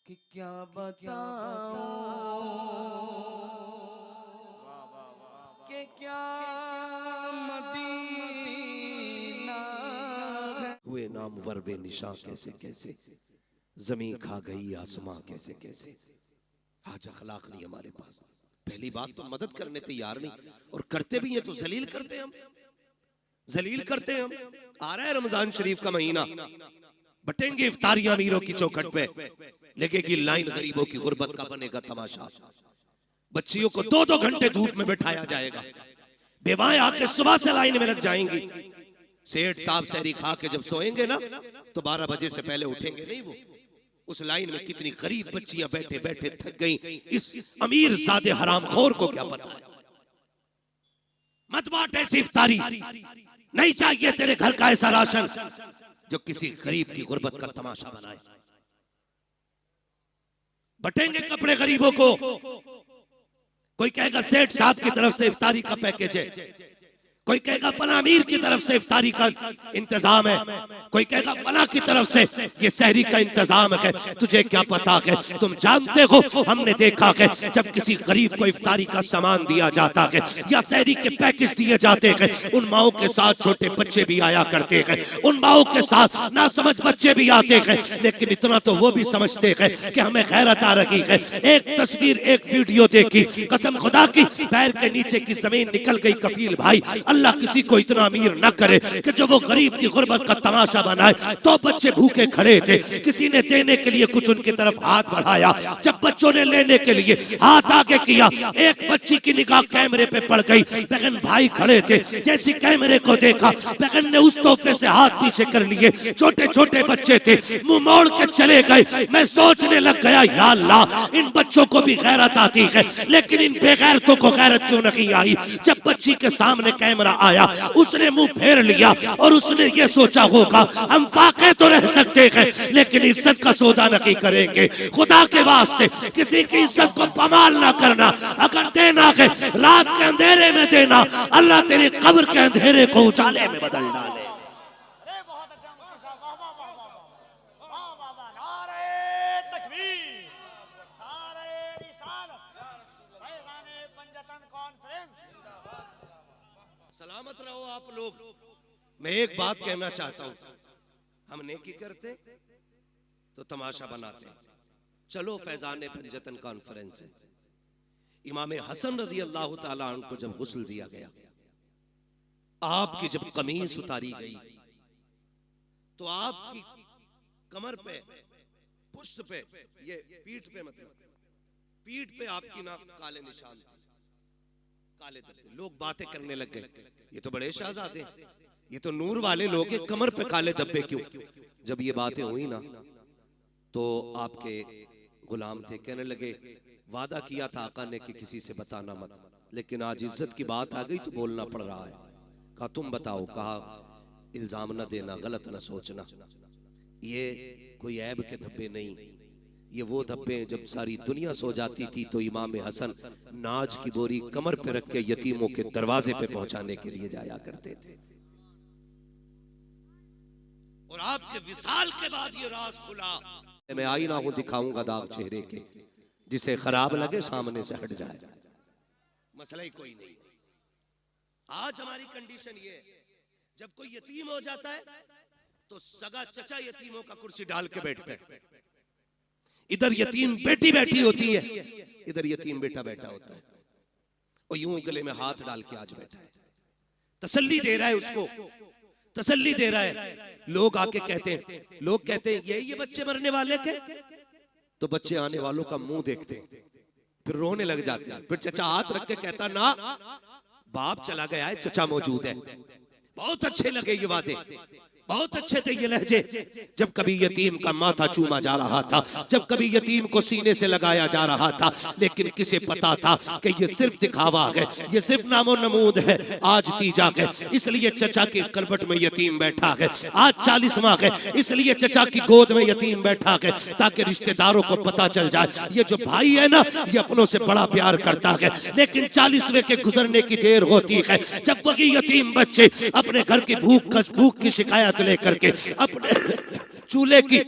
कि क्या बताऊं कि क्या मदीना है। हुए नाम वर्बे निशा कैसे कैसे, जमीन खा गई आसमां कैसे कैसे। आज अखलाक नहीं हमारे पास। पहली बात तो मदद करने तैयार नहीं, और करते भी हैं तो जलील करते हैं हम, जलील करते हैं हम। आ रहा है रमजान शरीफ का महीना, बटेंगे इफ्तारियां अमीरों की चौखट पे, लगेगी लाइन गरीबों की गुर्बत का बनेगा तमाशा। बच्चियों को 2-2 घंटे धूप में बैठाया जाएगा, बेवाएं आके सुबह से लाइन में लग जाएंगी। सेठ साहब सहरी खा के जब सोएंगे ना तो 12 बजे से पहले उठेंगे नहीं वो। उस लाइन में कितनी गरीब बच्चियां बैठे बैठे थक गई, इस अमीर सादे हरामखोर को क्या पता है। मत बांट ऐसी इफ्तारी, नहीं चाहिए तेरे घर का ऐसा राशन जो किसी गरीब की गुर्बत का तमाशा बनाए। बटेंगे कपड़े गरीबों को, कोई कहेगा सेठ साहब की तरफ से इफ्तारी का पैकेज है, कोई कहेगा फला अमीर की तरफ से इफ्तारी का इंतजाम है, कोई कहेगा फला की तरफ से ये सहरी का इंतजाम है। तुझे क्या पता है, तुम जानते हो हमने देखा है जब किसी गरीब को इफ्तारी का सामान दिया जाता है या सहरी के पैकेज दिए जाते हैं, उन माओं के साथ छोटे बच्चे भी आया करते हैं, उन माओं के साथ नासमझ बच्चे भी आते हैं, लेकिन इतना तो वो भी समझते हैं कि हमें गैरत आ रही है। एक तस्वीर, एक वीडियो देखी, कसम खुदा की पैर के नीचे की जमीन निकल गई। कफील भाई, अल्लाह किसी को इतना अमीर न करे कि जो वो गरीब की गुर्बत का तमाशा बनाए। तो बच्चे भूखे खड़े थे, किसी ने देने के लिए कुछ उनकी तरफ हाथ बढ़ाया, जब बच्चों ने लेने के लिए हाथ आगे किया, एक बच्ची की निगाह कैमरे पे पड़ गई। बहन भाई खड़े थे, जैसी कैमरे को देखा बहन ने उस तोहफे से हाथ पीछे कर लिए। छोटे छोटे बच्चे थे, मुंह मोड़ के चले गए। मैं सोचने लग गया, या अल्लाह इन बच्चों को भी गैरत आती है, लेकिन इन बेगैरतों को गैरत क्यों नहीं आई। जब बच्ची के सामने कैमरा आया, उसने मुंह फेर लिया और उसने ये सोचा होगा हम फाके तो रह सकते हैं लेकिन इज्जत का सौदा नहीं करेंगे। खुदा के वास्ते किसी की इज्जत को पमाल ना करना, अगर देना है रात के अंधेरे में देना, अल्लाह तेरी कब्र के अंधेरे को उजाले में बदल डाले। सलामत रहो आप लोग। मैं एक बात कहना चाहता हूं, हम नेकी करते तो तमाशा बनाते। चलो फैजान पंजतन कॉन्फ्रेंस है, इमाम हसन रज़ी अल्लाह ताला अन्हु को जब गुस्ल दिया गया, आपकी जब कमीज उतारी गई तो आपकी कमर पे, पुष्ट पे, ये पीठ पे, मतलब पीठ पे आपकी ना काले निशान थे, काले धब्बे। लोग बातें करने लग गए, ये तो बड़े शहजादे, ये तो नूर वाले लोग हैं, कमर पे काले धब्बे क्यों। जब ये बातें हुई ना तो आपके गुलाम थे, कहने लगे वादा किया था आका ने कि किसी से बताना मत, लेकिन आज इज्जत की बात आ गई तो बोलना पड़ रहा है। कहा तुम बताओ, कहा इल्जाम न देना, गलत न सोचना, ये कोई ऐब के धब्बे नहीं, ये वो धब्बे जब सारी दुनिया सो जाती थी तो इमाम हसन नाज की बोरी कमर पे रख के यतीमों के दरवाजे पे पहुंचाने के लिए जाया करते थे। और आपके विसाल के बाद ये राज खुला। मैं आईना हूं, दिखाऊंगा दाग चेहरे के, जिसे खराब लगे सामने से हट जाए, मसला ही कोई नहीं। आज हमारी कंडीशन ये, जब कोई यतीम हो जाता है तो सगा चचा यतीमों का कुर्सी डाल के बैठते हैं। इधर यतीम बेटी बैठी होती है, इधर यतीम बेटा बैठा होता है, और यूं गले में हाथ डाल के आज बैठा है, तसल्ली दे रहा है उसको, तसल्ली दे रहा है। लोग आके कहते हैं, लोग कहते हैं ये बच्चे मरने वाले के, तो बच्चे आने वालों का मुंह देखते हैं, फिर रोने लग जाते हैं। फिर चचा हाथ रख के कहता ना बाप चला गया है, चचा मौजूद है। बहुत अच्छे लगे ये वादे, बहुत अच्छे थे ये लहजे। जब कभी यतीम का माथा चूमा जा रहा था, जब कभी यतीम को सीने से लगाया जा रहा था, लेकिन किसे पता था कि ये सिर्फ दिखावा है, ये सिर्फ नामो नमूद है, आज तीजा है। इसलिए चचा की करवट में यतीम बैठा है, आज 40वां है, इसलिए चचा की गोद में यतीम बैठा है, ताकि रिश्तेदारों को पता चल जाए ये जो भाई है ना, ये अपनों से बड़ा प्यार करता है। लेकिन 40वें के गुजरने की देर होती है, जब वही यतीम बच्चे अपने घर की भूख की शिकायत लेकर के अपने चूल्हे की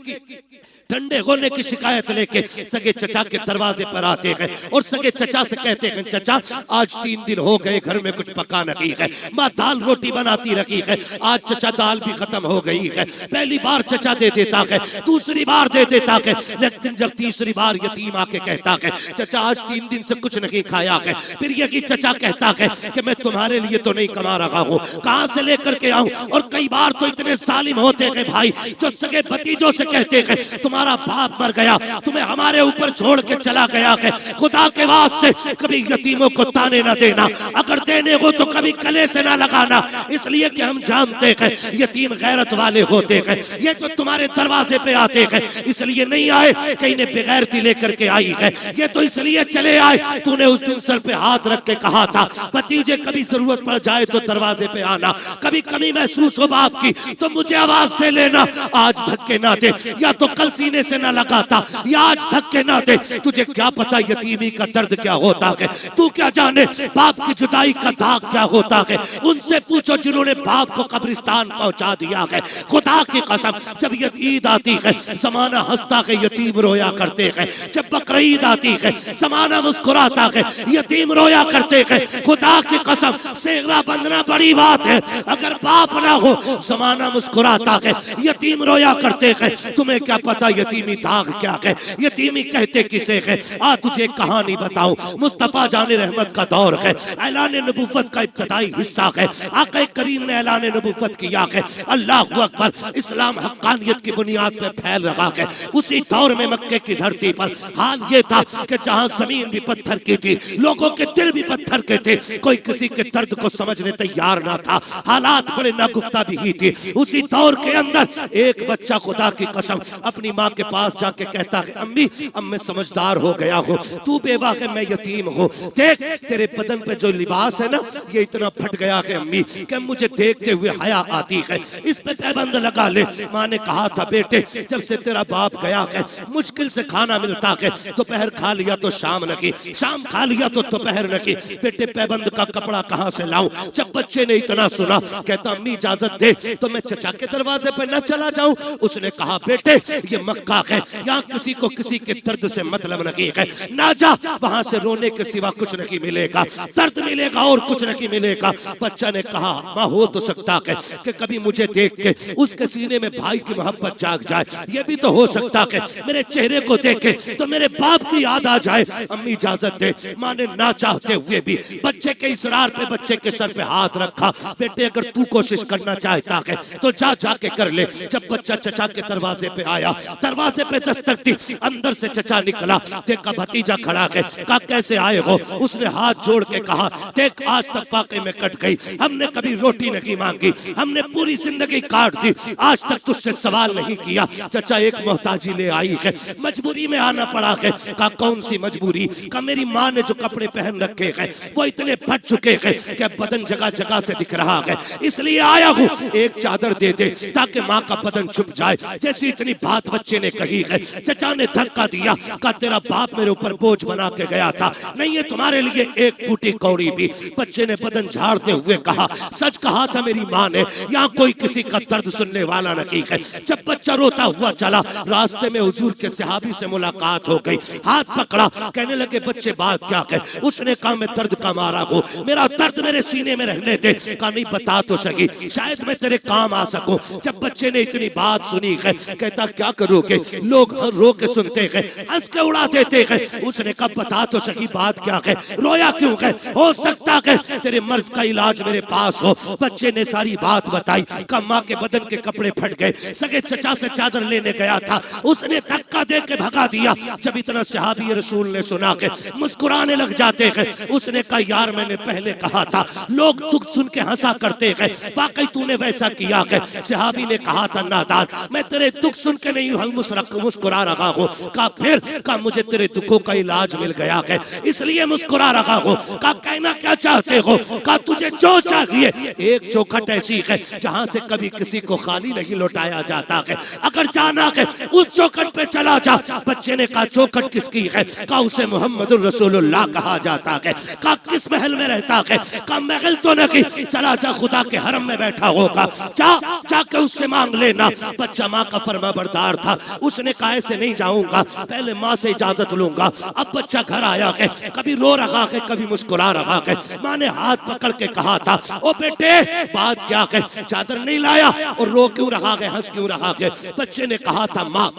ठंडे होने की शिकायत लेके सगे चचा के दरवाजे पर आते हैं और सगे चचा से कहते हैं, चचा आज 3 दिन हो गए घर में कुछ पका नहीं है, माँ दाल रोटी बनाती रखी है, आज चचा दाल भी खत्म हो गई है। पहली बार चचा दे देता है, दूसरी बार दे देता है, लेकिन जब तीसरी बार यतीम आके कहता है चचा आज 3 दिन से कुछ नहीं खाया है, फिर यही चचा कहता है कि मैं तुम्हारे लिए तो नहीं कमा रहा हूँ, कहां से लेकर के आऊं। और कई बार तो इतने जालिम होते हैं भाई जो सगे भतीजों से कहते हैं तुम्हारा बाप मर गया, तुम्हें हमारे ऊपर छोड़ के चला गया है, खुदा के वास्ते कभी यतीमों को ताने ना देना, अगर देने को तो कभी गले से ना लगाना, इसलिए कि हम जानते हैं यतीम गैरत वाले होते हैं। ये जो तुम्हारे दरवाजे पे आते हैं इसलिए नहीं आए कि इन्हें बेगैरती लेकर के आई है, ये तो इसलिए चले आए तूने उस दिन सर पे हाथ रख के कहा था भतीजे कभी जरूरत पड़ जाए तो दरवाजे पे आना, कभी कमी महसूस हो बाप की तो मुझे आवाज दे लेना, आज धक्के ना दे, या तो कल सीने से ना लगाता या आज धक्के ना दे। तुझे क्या पता यतीमी का दर्द क्या होता है, तू क्या जाने बाप की जुदाई का दाग क्या होता है, उनसे पूछो जिन्होंने बाप को कब्रिस्तान पहुंचा दिया है। खुदा की कसम जब ईद आती है जमाना हंसता है, यतीम रोया करते हैं, जब बकरीद आती है जमाना मुस्कुराता है, यतीम रोया करते हैं। खुदा की कसम सेहरा बंधना बड़ी बात है, अगर बाप ना हो जमाना मुस्कुराता है, यतीम रोया करते हैं। तुम्हें क्या पता यतीमी दाग क्या है, यतीमी कहते किसे है। आ तुझे कहानी बताऊं, मुस्तफा जाने रहमत का दौर है, ऐलान नबुव्वत का इब्तदाई हिस्सा है, आका करीम ने ऐलान नबुव्वत किया है, अल्लाहु अकबर, इस्लाम हक्कानियत की बुनियाद पे फैल रहा है। उसी दौर में मक्के की धरती पर हाल ये था कि जहां जमीन भी पत्थर की थी, लोगों के दिल भी पत्थर के थे, कोई किसी के दर्द को समझने तैयार ना था, हालात बड़े नागुफ्ता भी ही थी। उसी दौर के अंदर एक बच्चा खुदा की कसम अपनी माँ के पास जाके कहता है अम्मी अब मैं समझदार हो गया हूँ, तू बेवा है मैं यतीम हूँ, देख तेरे बदन पे जो लिबास है ना ये इतना फट गया है अम्मी कि मुझे देखते हुए हया आती है, इस पे पाबंद लगा ले। माँ ने कहा था बेटे जब से तेरा बाप गया है मुश्किल से खाना मिलता है, दोपहर खा लिया तो शाम नहीं, शाम खा लिया तो दोपहर नहीं, बेटे पाबंद का कपड़ा कहाँ से लाऊं। जब बच्चे ने इतना सुना कहता अम्मी इजाजत दे तो मैं चचा के दरवाजे पर न चला जाऊं। उसने कहा बेटे ये मक्का है, यहाँ किसी को किसी के दर्द से मतलब नहीं है, ना जा, वहां से रोने के सिवा कुछ नहीं मिलेगा, दर्द मिलेगा और कुछ नहीं मिलेगा। बच्चा ने कहा माँ हो तो सकता है कि कभी मुझे देख के उसके सीने में भाई की मोहब्बत जाग जाए, ये भी तो हो सकता है मेरे चेहरे को देखे तो मेरे बाप की याद आ जाए। अम्मी इजाजत दे। माँ ने ना चाहते हुए भी बच्चे के इसरार पे बच्चे के सर पे हाथ रखा, बेटे अगर तू कोशिश करना चाहता है तो जा जाके कर ले। जब बच्चा चचा के दरवाजे पे आया, दरवाजे पे दस्तक दी, अंदर से चचा निकला, देखा भतीजा खड़ा है, कहा कैसे आए हो। उसने हाथ जोड़ के कहा देख आज तक वाकई में कट गई, हमने कभी रोटी नहीं मांगी, हमने पूरी जिंदगी काट दी, आज तक तुझसे सवाल नहीं किया। चचा एक मोहताजी ले आई है, मजबूरी में आना पड़ा है। कहा कौन सी मजबूरी। कहा मेरी माँ ने जो कपड़े पहन रखे हैं वो इतने फट चुके हैं कि बदन जगह जगह से दिख रहा है, इसलिए आया हूँ, एक चादर दे दे ताकि माँ का बदन छुप जाए। जैसी इतनी बात बच्चे ने कही है, चचा ने धक्का दिया, कहा तेरा बाप मेरे ऊपर बोझ बना के गया था, नहीं है तुम्हारे लिए एक फूटी कौड़ी भी। बच्चे ने बदन झाड़ते हुए कहा सच कहा था मेरी माँ ने, यहाँ कोई किसी का दर्द सुनने वाला नहीं है। जब बच्चा रोता हुआ चला, रास्ते में हुजूर के सहाबी से मुलाकात हो गई, हाथ पकड़ा, कहने लगे बच्चे बात क्या है। उसने कहा मैं दर्द का मारा हूँ, मेरा दर्द मेरे सीने में रहने दे। कहा नहीं बता तो सही, शायद मैं तेरे काम आ सकूं। जब बच्चे ने इतनी बात सुनी है, कहता क्या करोगे, लोग रो के सुनते हैं, हंस के उड़ा देते हैं। उसने कहा बता तो सही बात क्या है, रोया क्यों है, हो सकता है तेरे मर्ज का इलाज मेरे पास हो। बच्चे ने सारी बात बताई। कहा माँ के बदन के कपड़े फट गए, सगे चचा से चादर लेने गया था, उसने धक्का दे के भगा दिया। जब इतना सहाबी रसूल ने सुना के मुस्कुराने लग जाते हैं। उसने कहा यार मैंने पहले कहा था, लोग दुख सुन के हंसा करते हैं, वाकई तूने वैसा किया है। सहाबी ने कहा था नादान, मैं तेरे दुख सुन के नहीं मुस्कुरा रहा हूँ। कहा फिर, कहा मुझे तेरे दुखों का इलाज मिल गया है इसलिए मुस्कुरा रहा हूँ। कहा कहना क्या चाहते हो। कहा तुझे जो चाहिए, एक चौखट ऐसी है जहाँ से कभी किसी को खाली नहीं लौटाया जाता है, अगर जाना है उस चौखट पे चला जा। बच्चे ने कहा चौखट किसकी है। कहा उसे मोहम्मद रसूलुल्लाह कहा जाता है। कहा किस महल में रहता है। कहा महल तो नहीं, चला जा खुदा के हरम में बैठा होगा, जा जाके उससे मांग लेना। बच्चा माँ का फरमा बरदार था, था। उसने कहा ऐसे नहीं जाऊंगा, पहले माँ से इजाजत लूंगा। अब बच्चा घर आया है, कभी रो रहा है कभी मुस्कुरा रहा है। माँ ने हाथ पकड़ के कहा था, ओ बेटे बात क्या है, चादर नहीं लाया और रो क्यों रहा है, हंस क्यों रहा है। बच्चे ने कहा था, माँ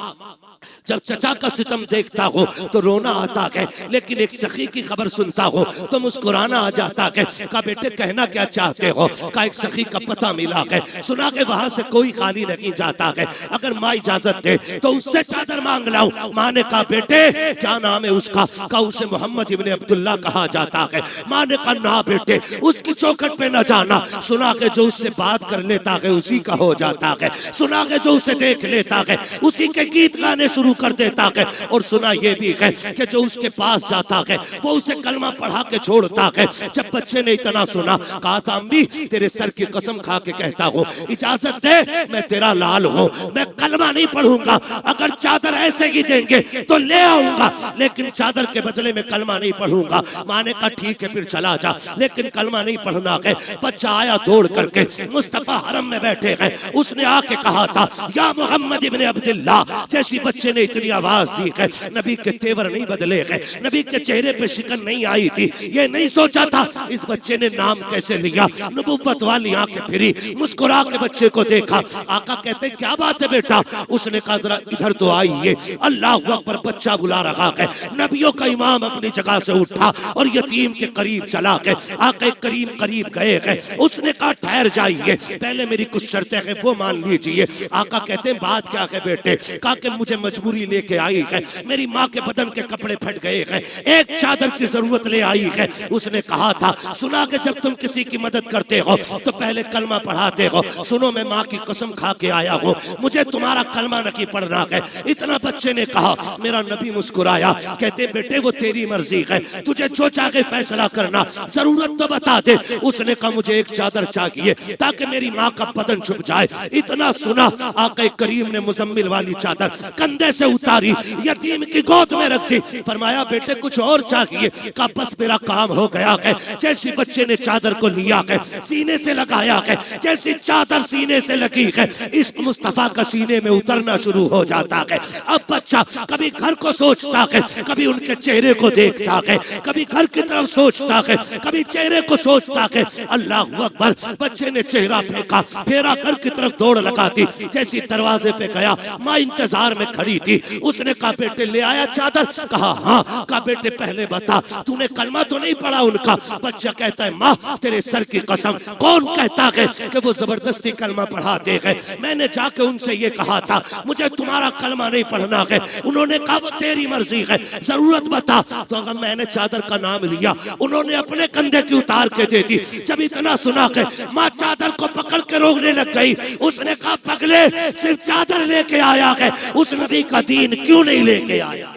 जब चचा का सितम देखता हो तो रोना आता है, लेकिन एक सखी की खबर सुनता हो तो मुस्कुराना आ जाता है। कहा बेटे कहना क्या चाहते हो। कहा एक सखी का पता मिला है, सुना के वहां से कोई खाली नहीं जाता है, अगर माँ इजाजत दे तो उससे चादर मांग लाऊं। माँ ने कहा बेटे क्या नाम है उसका। कहा उसे मोहम्मद इब्ने अब्दुल्ला कहा जाता है। माँ ने कहा ना बेटे उसकी चौखट पे न जाना, सुना के जो उससे बात कर लेता है उसी का हो जाता है, सुना के जो उसे देख लेता है उसी के गीत गाने शुरू कर देता है, और सुना ये भी है कि जो उसके पास जाता है वो उसे कलमा पढ़ा के छोड़ता है। जब बच्चे ने इतना सुना कहा था अम्मी तेरे सर की कसम खा के कहता हूँ इजाजत दे, मैं तेरा लाल हूँ, मैं कलमा नहीं पढ़ूंगा, अगर चादर ऐसे ही देंगे तो ले आऊंगा, लेकिन चादर के बदले में कलमा नहीं पढ़ूंगा। माँ ने कहा ठीक है फिर चला जा, लेकिन कलमा नहीं पढ़ना है। बच्चा आया दौड़ करके, मुस्तफा हरम में बैठे हैं, उसने आके कहा था या मोहम्मद इब्ने अब्दुल्ला। जैसी बच्चे ने इतनी आवाज दी है, नबी के तेवर नहीं बदले हैं, नबी के चेहरे पे शिकन नहीं आई थी। ये नहीं सोचा था इस बच्चे ने नाम कैसे लिया, नबुव्वत वाली आंखें फिरी, मुस्कुरा के बच्चे को देखा। आका कहते क्या बात है बेटा। उसने कहा जरा इधर तो आइए, अल्लाह अकबर, बच्चा बुला रहा है। नबियों का इमाम अपनी जगह से उठा और यतीम के करीब चला गए। आके करीम करीब गए हैं, उसने कहा ठहर जाइए, पहले मेरी कुछ शर्तें हैं वो मान लीजिए। आका कहते हैं बात क्या है बेटे। कहा कि मुझे मजबूरी लेके आई है, मेरी माँ के बदन के कपड़े फट गए हैं, एक चादर की जरूरत ले आई है। उसने कहा था सुना कि जब तुम किसी की मदद करते हो तो पहले कलमा पढ़ाते हो, सुनो मैं माँ की कसम खा के आया हूँ, मुझे तुम्हारा कलमा नहीं पढ़ना है। इतना बच्चे ने कहा, मेरा नबी मुस्कुराया, कहते बेटे वो तेरी मर्जी है, तुझे जो चाहे फैसला करना, जरूरत तो बता दे। उसने कहा मुझे एक चादर चाहिए ताकि मेरी माँ का बदन छुप जाए। इतना सुना आका करीम ने मुजम्मिल वाली चादर कंधे से उतारी, यतीम की गोद में रख दी। फरमाया बेटे कुछ और चाहिए। कहा बस मेरा काम हो गया है। जैसे बच्चे ने चादर को लिया है, सीने से लगाया है, जैसी चादर सीने से लगी है, इश्क मुस्तफा का सीने में उतरना शुरू हो जाता है। अब बच्चा कभी घर को सोचता है, कभी उनके चेहरे को देखता है, कभी घर की तरफ सोचता है, कभी चेहरे को सोचता है। अल्लाह अकबर, बच्चे ने चेहरा फेंका, फेरा घर की तरफ दौड़ लगा दी। जैसी दरवाजे पे गया, माँ इंतजार में खड़ी थी। उसने कहा बेटे ले आया चादर। कहा हाँ। कहा बेटे पहले बता तूने कलमा तो नहीं पढ़ा उनका। बच्चा कहता है माँ तेरे सर की कसम, कौन कहता है कि वो जबरदस्ती कलमा पढ़ाते हैं। मैंने जाके उनसे ये कहा था मुझे तुम्हारा कलमा नहीं पढ़ना है, उन्होंने कहा वो तेरी मर्जी है, जरूरत बता। तो अगर मैंने चादर का नाम लिया, उन्होंने अपने कंधे की उतार के दे दी। जब इतना सुना के माँ चादर को पकड़ के रोकने लग गई। उसने कहा पगले सिर्फ चादर लेके आया है, उस नबी का दीन क्यों नहीं लेके आया।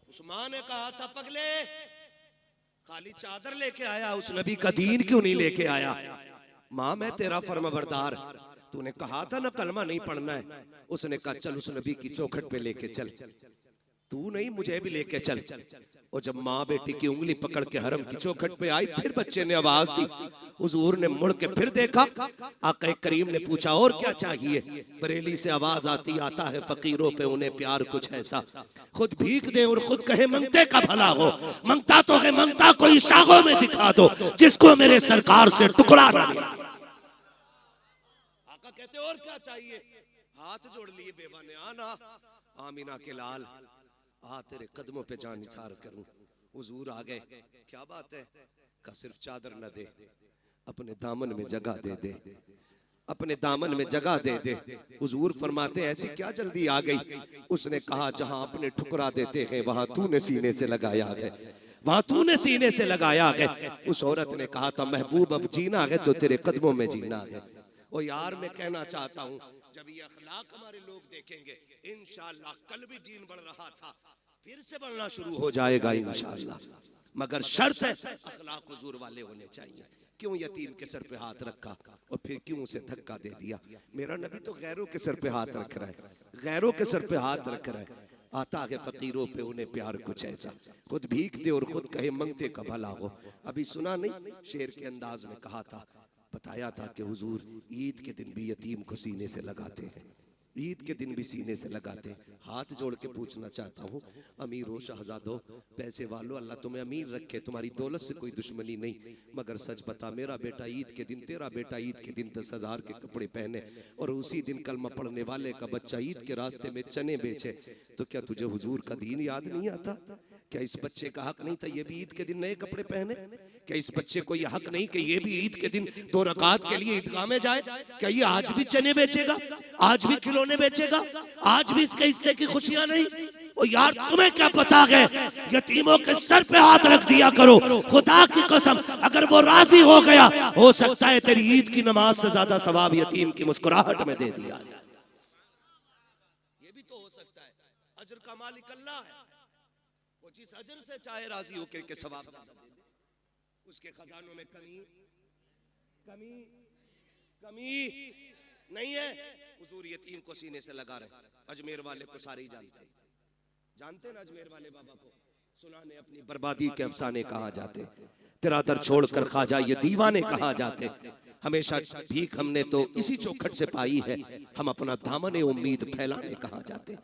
उस्मान ने कहा था पगले खाली चादर लेके आया, उस नबी का दीन क्यों नहीं लेके आया। माँ मैं तेरा फर्माबरदार, तूने कहा था ना कलमा नहीं पढ़ना है। उसने कहा चल उस नबी की चौखट पे लेके चल, तू नहीं मुझे भी लेके चल। और जब माँ बेटी की उंगली पकड़ के हरम की चौखट पे आई, फिर बच्चे ने आवाज दी। हुजूर ने मुड़ के फिर देखा, आका करीम ने पूछा और क्या चाहिए। बरेली से आवाज आती आता है फकीरों पे उन्हें प्यार कुछ ऐसा, खुद भीख दे और खुद कहे मंगते का भला हो। मंगता तो है मंगता कोई शाखों में दिखा दो, जिसको मेरे सरकार से टुकड़ा ना मिला। आका कहते और क्या चाहिए। हाथ जोड़ लिए बेवा ने, आना आमीना के लाल, आ तेरे कदमों पे जान निसार करूं। हुजूर आ गए, क्या बात है। का सिर्फ चादर न दे, अपने दामन में जगह दे दे, अपने दामन में जगह दे दे। हुजूर फरमाते ऐसी क्या जल्दी आ गई। उसने कहा जहां अपने ठुकरा देते हैं वहां तूने सीने से लगाया है, वहां तूने सीने से लगाया है। उस औरत ने कहा था महबूब अब जीना है तो तेरे कदमों में जीना है। ओ यार मैं कहना चाहता हूँ जब ये अखलाक हमारे लोग देखेंगे इंशाअल्लाह, कल भी दीन बढ़ रहा था फिर से बढ़ना शुरू हो जाएगा इंशाअल्लाह। मगर शर्त है अखलाक हुजूर वाले होने चाहिए। क्यों यतीम के सर पे हाथ रखा और फिर क्यों उसे धक्का दे दिया? मेरा नबी तो गैरों के सर पे हाथ रख रहा है, गैरों के सर पे हाथ रख रहा है। आता है फकीरों पे उन्हें प्यार कुछ ऐसा, खुद भीख दे और खुद कहे मंगते का भला हो। अभी सुना नहीं, शेर के अंदाज में कहा था, बताया था कि हुजूर ईद के दिन भी यतीम को सीने से लगाते हैं, ईद के दिन भी सीने से लगाते हैं। हाथ जोड़ के पूछना चाहता हूँ, अमीरों शहजादों पैसे वालों, अल्लाह तुम्हें अमीर रखे, तुम्हारी दौलत से कोई दुश्मनी नहीं, मगर सच बता मेरा बेटा ईद के दिन, तेरा बेटा ईद के दिन 10,000 के कपड़े पहने और उसी दिन कलमा पढ़ने वाले का बच्चा ईद के रास्ते में चने बेचे, तो क्या तुझे हुजूर का दीन याद नहीं आता? क्या इस बच्चे का हक नहीं था ये भी ईद के दिन नए कपड़े पहने? क्या इस बच्चे को ये हक नहीं कि ये भी ईद के दिन 2 रकात के लिए ईदगाह में जाए? क्या ये आज भी चने बेचेगा, आज भी खिलौने बेचेगा, आज भी इसके हिस्से की खुशियां नहीं? ओ यार तुम्हें क्या पता है, यतीमों के सर पे हाथ रख दिया करो, खुदा की कसम अगर वो राजी हो गया, हो सकता है तेरी ईद की नमाज से ज्यादा सवाब यतीम की मुस्कुराहट में दे दिया। ये भी तो हो सकता है, अजर का मालिक अल्लाह है, वो जिस अजर से चाहे राजी होकर के सवाब दे दे। उसके खजानों में कमी कमी कमी नहीं है। हुजूर यतीम को सीने से लगा रहे। अजमेर वाले को सारे ही जानते ना, अजमेर वाले बाबा को सुनाने अपनी बर्बादी के अफसाने कहा जाते, तेरा दर छोड़कर ख्वाजा ये दीवाने कहा जाते। हमेशा भीख हमने तो इसी चौखट से पाई है, हम अपना दामन उम्मीद फैलाने कहा जाते।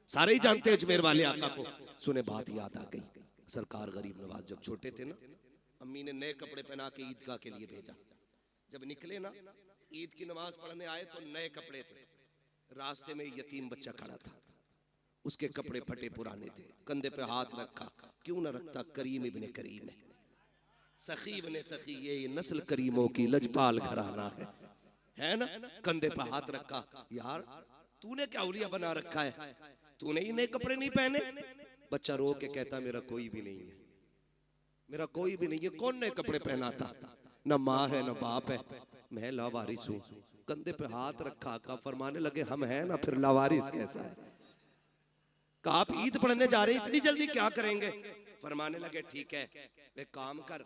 सारे ही जानते अजमेर वाले आका को। सुने बात याद आ गई, सरकार गरीब नवाज जब छोटे थे ना, अम्मी ने नए कपड़े पहना के ईदगाह के लिए भेजा। जब निकले ना ईद की नमाज पढ़ने आए तो नए कपड़े थे, रास्ते में यतीम बच्चा खड़ा था, उसके कपड़े फटे पुराने थे, कंधे पे हाथ रखा, क्यों ना रखता, करीम इब्ने करीम है, सखी इब्ने सखी, ये नस्ल करीमों की लजपाल घराना है ना। कंधे पे हाथ रखा, यार तूने क्या उलिया बना रखा है, तूने ही नए कपड़े नहीं पहने? बच्चा रो के कहता मेरा कोई भी नहीं है, मेरा कोई भी नहीं है, कौन नए कपड़े पहना था? न माँ है न बाप है, मैं लावारिस हूँ। कंधे पे हाथ रखा का फरमाने लगे हम हैं ना, फिर लावारिस कैसा है? कहा आप ईद पढ़ने जा रहे हैं, इतनी जल्दी क्या करेंगे? फरमाने लगे ठीक है, एक काम कर,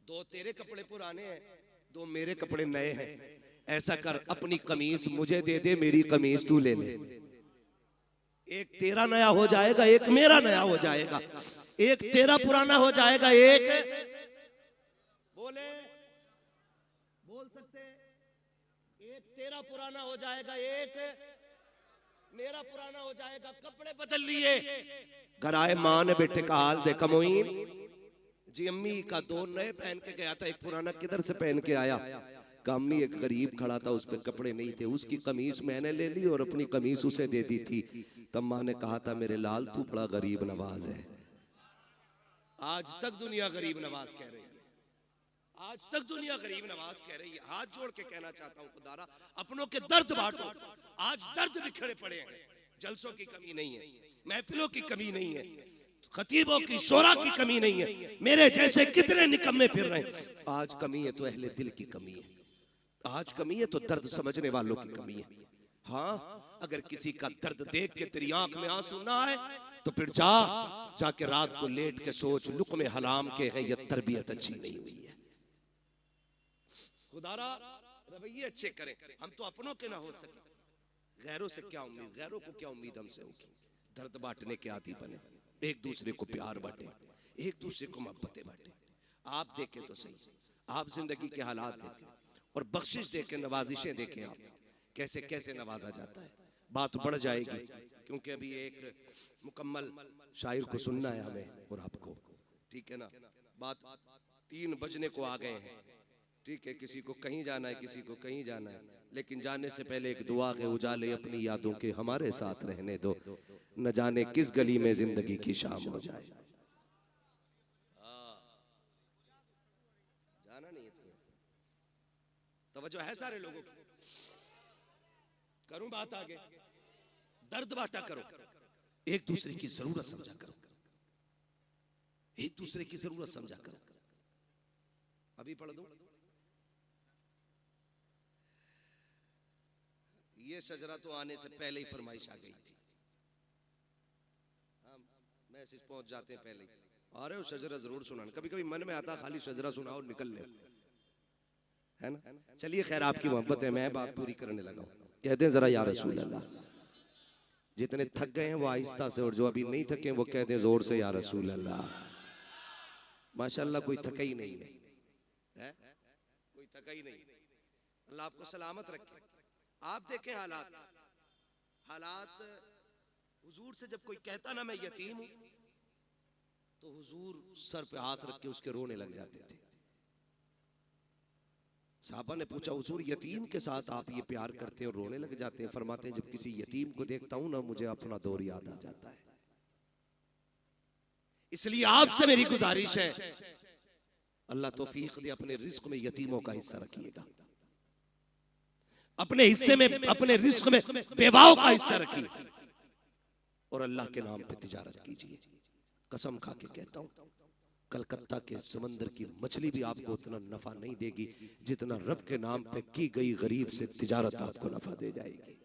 2 तेरे कपड़े पुराने हैं, 2 मेरे कपड़े नए हैं, ऐसा कर अपनी कमीज मुझे दे दे, मेरी कमीज तू ले ले, एक तेरा नया हो जाएगा, एक मेरा नया हो जाएगा, एक तेरा पुराना हो जाएगा, एक बोल सकते, एक तेरा पुराना हो जाएगा, एक मेरा पुराना हो जाएगा। कपड़े बदल लिए। घर आए, माँ ने बेटे का हाल देखा, मोइन जी अम्मी का 2 नए पहन के गया था, एक पुराना किधर से पहन के आया? अम्मी एक गरीब खड़ा था, उस पे कपड़े नहीं थे, उसकी कमीज मैंने ले ली और अपनी कमीज उसे दे दी थी। तब माँ ने कहा था मेरे लाल तू बड़ा गरीब नवाज है। आज तक दुनिया गरीब नवाज कह रही है, आज तक दुनिया गरीब नवाज कह रही है। हाथ जोड़ के कहना चाहता हूँ खुदारा अपनों के दर्द बांटो। आज दर्द बिखरे पड़े हैं, जलसों की कमी नहीं है, महफिलों की कमी नहीं है, खतीबों की शोरा की कमी नहीं है, मेरे जैसे कितने निकम्मे फिर रहे हैं। आज कमी है तो अहले दिल की कमी है, आज कमी है तो दर्द समझने वालों की कमी है। हाँ अगर किसी का दर्द देख के तेरी आंख में आंसू ना आए तो फिर जाके रात को लेट के सोच, लुक़्मे हराम के है, ये तरबियत अच्छी नहीं हुई है। खुदारा रवैये अच्छे करें, हम तो अपनों के ना हो सके, गैरों से क्या उम्मीद, गैरों को क्या उम्मीद हमसे होगी? दर्द बांटने के आदी बने, एक दूसरे को प्यार बांटे, एक दूसरे को मोहब्बतें बांटे। आप देखें तो सही, आप जिंदगी के हालात देखें और बख्शिश देखें, नवाजिशें देखें, आप कैसे कैसे नवाजा जाता है। बात बढ़ जाएगी क्योंकि अभी एक मुकम्मल शायर को सुनना है हमें और आपको, ठीक है ना। बात 3 बजने को आ गए हैं, ठीक है, किसी को कहीं जाना है, किसी को कहीं जाना है, लेकिन जाने से पहले एक दुआ के उजाले अपनी यादों के हमारे साथ रहने दो, न जाने किस गली में जिंदगी की शाम हो जाए। जाना नहीं है तवज्जो है सारे लोगों की। करूं बात आगे, दर्द बांटा करो, एक दूसरे की जरूरत समझा करो, एक दूसरे की जरूरत समझा करो। अभी पढ़ दूं, ये शजरा तो आने से पहले ही फरमाइश आ गई थी, मैसेज पहुंच जाते हैं पहले ही, अरे वो शजरा जरूर सुनाना, कभी कभी मन में आता खाली शजरा सुनाओ निकल ले, है ना। चलिए खैर आपकी मोहब्बत है, मैं बात पूरी करने लगा हूं। कहते हैं जरा या रसूल अल्लाह, जितने थक गए हैं वो आहिस्ता से, और जो अभी नहीं थके वो कहते हैं जोर से या रसूल अल्लाह। माशाअल्लाह कोई थका ही नहीं है, कोई थका ही नहीं। अल्लाह आपको सलामत रखे। आप देखें हालात हुजूर से जब कोई कहता ना मैं यतीम हूं, तो हुजूर सर पे हाथ रख के उसके रोने लग जाते थे। साहबा ने पूछा हुजूर यतीम के साथ आप ये प्यार करते हैं और रोने लग जाते हैं? फरमाते हैं जब किसी यतीम को देखता हूं ना मुझे अपना दौर याद आ जाता है। इसलिए आपसे मेरी गुजारिश है, अल्लाह तौफीक दे अपने रिस्क में यतीमों का हिस्सा रखिएगा, अपने हिस्से में अपने रिस्क में बेवाओं का हिस्सा रखिए, और अल्लाह के नाम पे तिजारत कीजिए। कसम खा के कहता हूं कलकत्ता के समंदर की मछली भी आपको उतना नफा नहीं देगी जितना रब के नाम पे की गई गरीब से तिजारत आपको नफा दे जाएगी।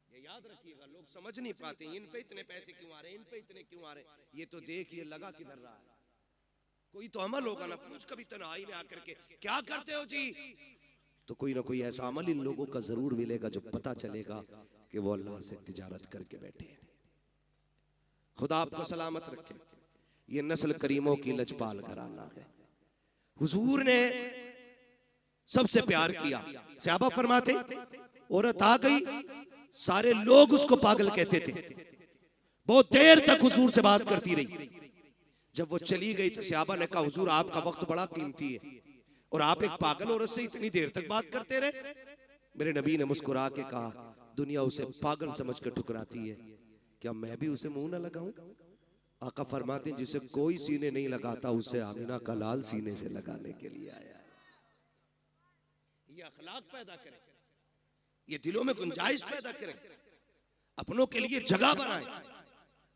ये याद रखिएगा, लोग समझ नहीं पाते इन पे इतने पैसे क्यों आ रहे हैं, इन पे इतने क्यों आ रहे हैं। ये तो देखिए लगा किधर रहा है, कोई तो अमल होगा ना। पूछ कभी तन्हाई में आकर के क्या करते हो जी, तो कोई ना कोई ऐसा अमल इन लोगों का जरूर मिलेगा जो पता चलेगा कि वो अल्लाह से तिजारत करके बैठे हैं। खुदा आपको सलामत रखे। ये नस्ल करीमों की लजपाल घराना है। हुजूर ने सबसे प्यार किया। सहाबा फरमाते औरत आ गई, सारे लोग उसको पागल कहते थे। बहुत देर तक हुजूर से बात करती रही। जब वो चली गई तो सहाबा ने कहा हुजूर आपका वक्त बड़ा कीमती है और आप एक पागल औरत से इतनी देर तक बात करते रहे। मेरे नबी ने मुस्कुरा के कहा दुनिया उसे पागल समझ कर ठुकराती है, क्या मैं भी उसे मुंह न लगाऊं? आका फरमाते हैं जिसे कोई सीने नहीं लगाता उसे आमिना का लाल सीने से लगाने के लिए आया है। ये अखलाक पैदा करे, ये दिलों में गुंजाइश पैदा करे, अपनों के लिए जगह बनाए।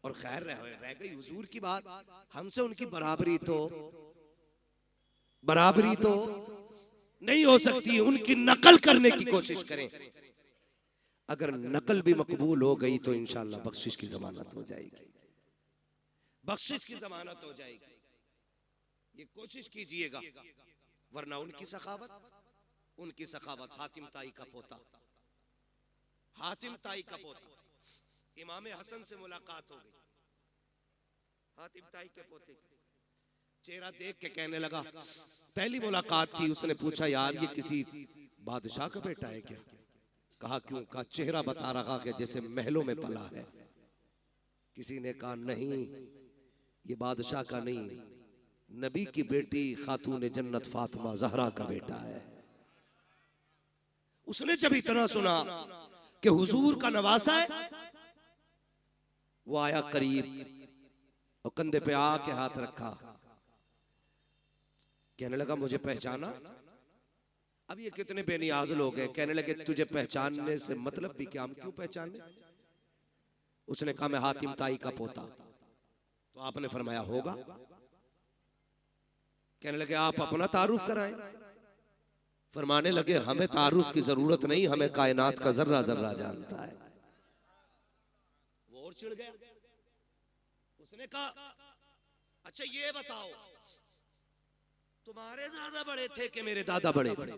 और खैर रह गई हुजूर की बात, हमसे उनकी बराबरी तो नहीं हो सकती। उनकी नकल करने की कोशिश करें, अगर नकल भी मकबूल हो गई तो इंशाअल्लाह बख्शिश की जमानत हो जाएगी, बख्शिश की जमानत हो जाएगी। ये कोशिश कीजिएगा, वरना उनकी सखावत हातिम ताई का पोता इमाम हसन से मुलाकात हो गई। हातिम ताई के पोते चेहरा देख के कहने लगा, पहली मुलाकात थी, उसने पूछा यार ये किसी बादशाह का बेटा है क्या? कहा क्यों? कहा चेहरा बता रहा कि जैसे महलों में पला है। किसी ने कहा नहीं ये बादशाह का नहीं, नबी की बेटी खातून जन्नत फातिमा जहरा का बेटा है। उसने जब इतना सुना कि हुजूर का नवासा है, वो आया करीब और कंधे पे आके हाथ रखा, कहने लगा मुझे पहचाना? अब ये कितने बेनियाज लोग हैं, कहने लगे तुझे पहचानने से मतलब भी क्या, हम क्यों पहचाने? उसने कहा मैं हातिम ताई का पोता। तो आपने फरमाया होगा? कहने लगे आप अपना तारुफ कराएं। फरमाने लगे हमें तारुफ की जरूरत नहीं, हमें कायनात का जर्रा जर्रा जानता है। वो और चिढ़ गया। उसने कहा अच्छा ये बताओ तुम्हारे दादा बड़े थे कि मेरे दादा बड़े थे?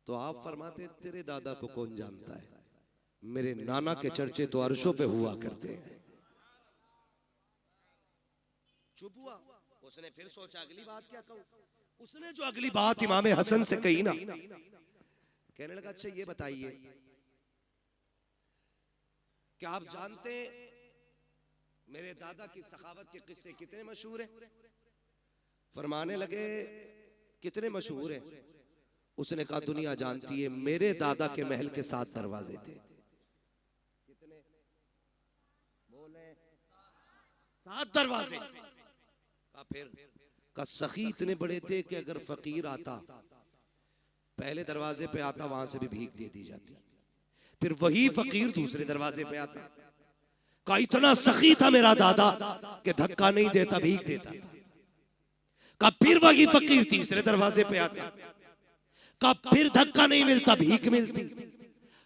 तो आप फरमाते तेरे दादा को कौन जानता है, मेरे नाना के चर्चे तो अर्शों पे हुआ करते हैं। चुप हुआ। उसने फिर सोचा अगली बात क्या कहूं। उसने जो अगली बात इमाम हसन से कही ना, कहने लगा अच्छा ये बताइए क्या आप जानते मेरे दादा की सखावत के किस्से कितने मशहूर हैं? फरमाने लगे कितने मशहूर हैं? उसने कहा दुनिया जानती है, मेरे दादा के महल के 7 दरवाजे थे। कितने बोले? 7 दरवाजे। का फिर का सखी इतने बड़े थे कि अगर फकीर आता पहले दरवाजे पे आता, वहां से भी भीख दे दी जाती। फिर वही फकीर दूसरे दरवाजे पे आता। का इतना सखी था मेरा दादा कि धक्का नहीं देता, भीख देता था। का फिर वही फकीर तीसरे दरवाजे पे आता। का फिर धक्का नहीं मिलता, भीख मिलती।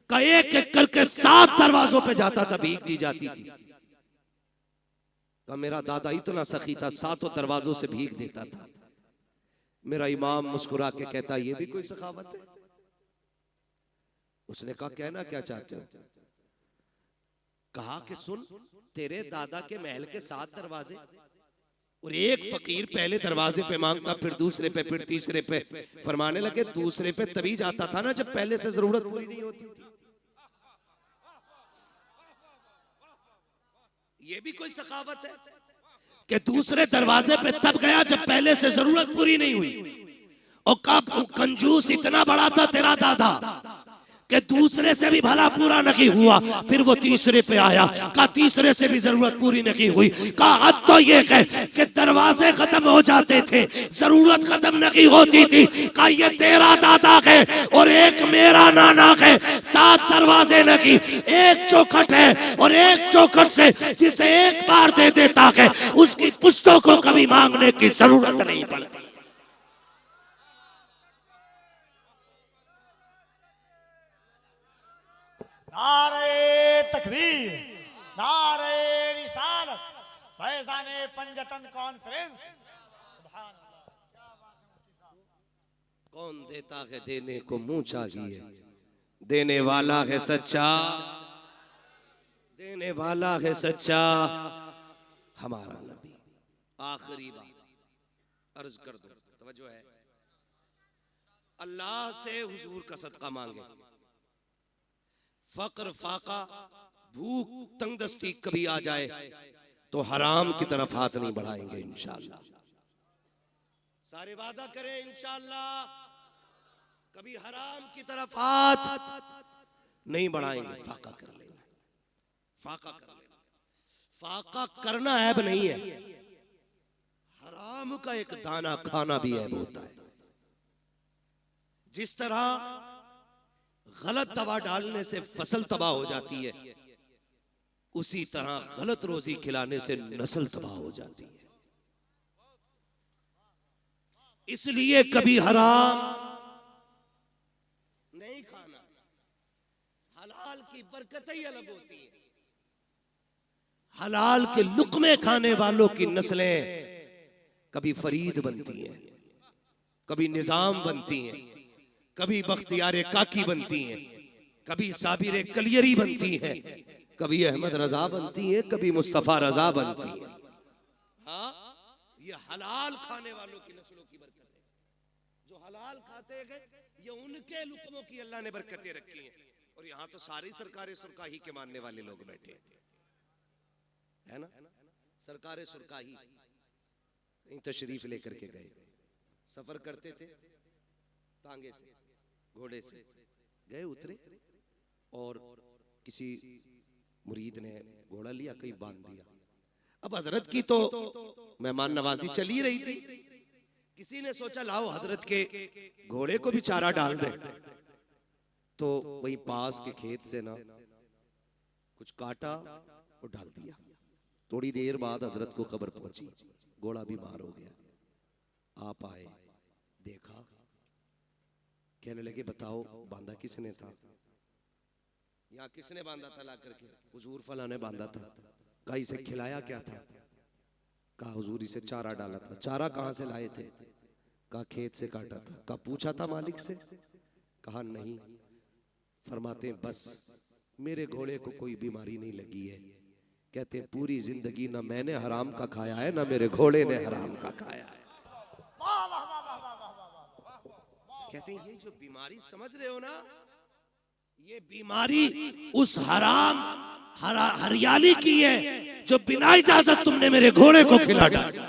का एक एक करके 7 दरवाजों पे जाता था, भीख दी जाती थी। का मेरा दादा इतना सखी था, सातों दरवाजों से भीग देता था। मेरा इमाम मुस्कुरा के कहता, ये भी कोई सखावत है? उसने कहा, कहना क्या चाहते हो? कहा कि सुन, तेरे दादा के महल के 7 दरवाजे और एक फकीर पहले दरवाजे पे मांगता, फिर दूसरे पे, फिर तीसरे पे। फरमाने लगे, दूसरे पे तभी जाता था ना जब पहले से जरूरत पूरी नहीं होती थी। ये भी कोई सखावत है कि दूसरे दरवाजे पे तब गया जब पहले से जरूरत पूरी नहीं हुई। और कब कंजूस इतना बड़ा था तेरा दादा कि दूसरे से भी भला पूरा नहीं हुआ, फिर वो तीसरे पे आया, कहा तीसरे से भी जरूरत पूरी नहीं हुई। कहा हद तो ये है कि दरवाजे खत्म हो जाते थे, जरूरत खत्म नहीं होती थी। कहा ये तेरा दादा है और एक मेरा नाना है, 7 दरवाजे नहीं, एक चौखट है और एक चौखट से जिसे एक बार दे देता है उसकी पुश्तों को कभी मांगने की जरूरत नहीं पड़ती। नारे तकबीर, नारे रिसालत, फैज़ाने पंजतन कॉन्फ्रेंस। सुभान अल्लाह। कौन देता है देने को मुंह चाहिए, देने वाला है सच्चा, देने वाला है सच्चा हमारा नबी। आखिरी बात अर्ज कर दो, तवज्जो है। अल्लाह से हुजूर का सदका मांगे। फक्र, फाका, भूख, तंगदस्ती कभी आ जाए तो हराम की तरफ हाथ नहीं बढ़ाएंगे इंशाअल्लाह। सारे वादा करें इंशाअल्लाह, कभी हराम की तरफ हाथ नहीं बढ़ाएंगे। फाका कर लेना, फाका कर लेना। फाका करना ऐब नहीं है, हराम का एक दाना खाना भी ऐब होता है। जिस तरह गलत दवा डालने से फसल तबाह हो जाती है, उसी तरह गलत रोजी खिलाने से नस्ल तबाह हो जाती है। इसलिए कभी हराम नहीं खाना। हलाल की बरकत ही अलग होती है। हलाल के लुक्मे खाने वालों की नस्लें कभी फरीद बनती हैं, कभी निजाम बनती हैं, कभी बख्तियारे काकी बनती हैं, कभी साबिरे कलियरी बनती हैं, कभी अहमद रजा बनती हैं, कभी मुस्तफा रजा बनती हैं। हाँ, ये हलाल खाने वालों की नस्लों की बरकत है। जो हलाल खाते हैं ये उनके लुक्मों की अल्लाह ने बरकतें रखी हैं। और यहाँ तो सारी सरकारें सुरकाही के मानने वाले लोग बैठे है ना। सरकारें सुरकाही कहीं तशरीफ लेकर के गए, सफर करते थे, तांगे से, घोड़े से गए, उतरे और किसी मुरीद ने घोड़ा लिया, कहीं बांध दिया। अब हजरत की तो मेहमान नवाजी चली रही थी। किसी ने सोचा लाओ हजरत के घोड़े को भी चारा डाल दे। तो वही पास के खेत से ना कुछ काटा और डाल दिया। थोड़ी देर बाद हजरत को खबर पहुंची, घोड़ा बीमार हो गया। आप आए, देखा, कहने लगे बताओ बांधा किसने था? यहाँ किसने बांधा था? ला करके हुजूर फला ने बांधा था। कहा इसे खिलाया क्या था? कहा हुजूर इसे चारा डाला था। चारा कहाँ से लाए थे? कहा खेत से काटा था। कहा पूछा था मालिक से? कहा नहीं। फरमाते बस मेरे घोड़े को कोई बीमारी नहीं लगी है। कहते पूरी जिंदगी ना मैंने हराम का खाया है ना मेरे घोड़े ने हराम का खाया है। कहते हैं ये जो बीमारी समझ रहे हो ना, ये बीमारी उस हराम हरियाली की है जो बिना इजाजत तुमने मेरे घोड़े को खिला डाला।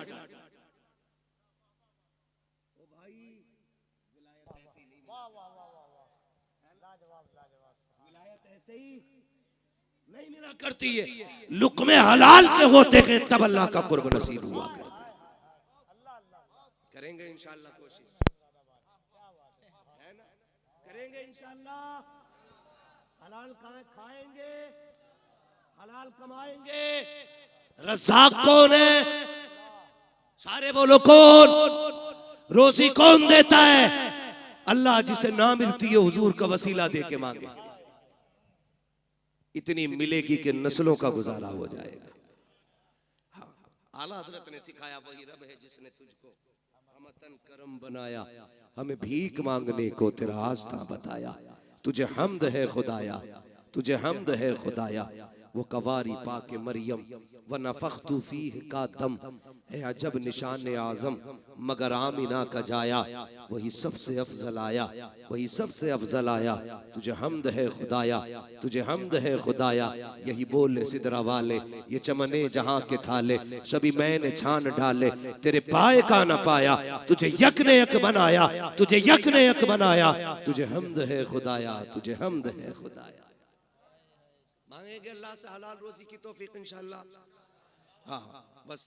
नहीं मिला करती है, लुक्मे हलाल के होते हैं तब अल्लाह का कुर्ब नसीब हुआ। करेंगे इंशाअल्लाह कोशिश, है ना? करेंगे इंशाअल्लाह। हलाल खाएंगे, हलाल कमाएंगे। रज़ाक कौन है? सारे बोलो कौन? रोजी कौन देता है? अल्लाह। जिसे ना मिलती है हुजूर का वसीला दे के मांगे, इतनी मिलेगी कि नस्लों का गुजारा हो जाएगा। हाँ, आला हजरत ने सिखाया वही रब है जिसने तुझको हमतन करम बनाया, हमें भीख मांगने को तेरा रास्ता बताया। तुझे हम्द है खुदाया, तुझे हम्द है खुदाया। वो कवारी पाके मरियम व नफख्तु फीह का दम है अजब निशान आजम मगर आमिना का जाया। वही सबसे अफजल आया, वही सबसे अफजल आया। तुझे हम्द है खुदाया, तुझे हम्द है खुदाया। यही बोले सिदरा वाले ये चमने जहां के थाले, सभी मैंने छान डाले तेरे पाए का न पाया। तुझे यक ने यक बनाया, तुझे यक ने यक बनाया। तुझे हम्द है खुदाया, तुझे हम्द है खुदाया। मांगेंगे अल्लाह से हलाल रोजी की तौफीक इंशाअल्लाह। हाँ बस।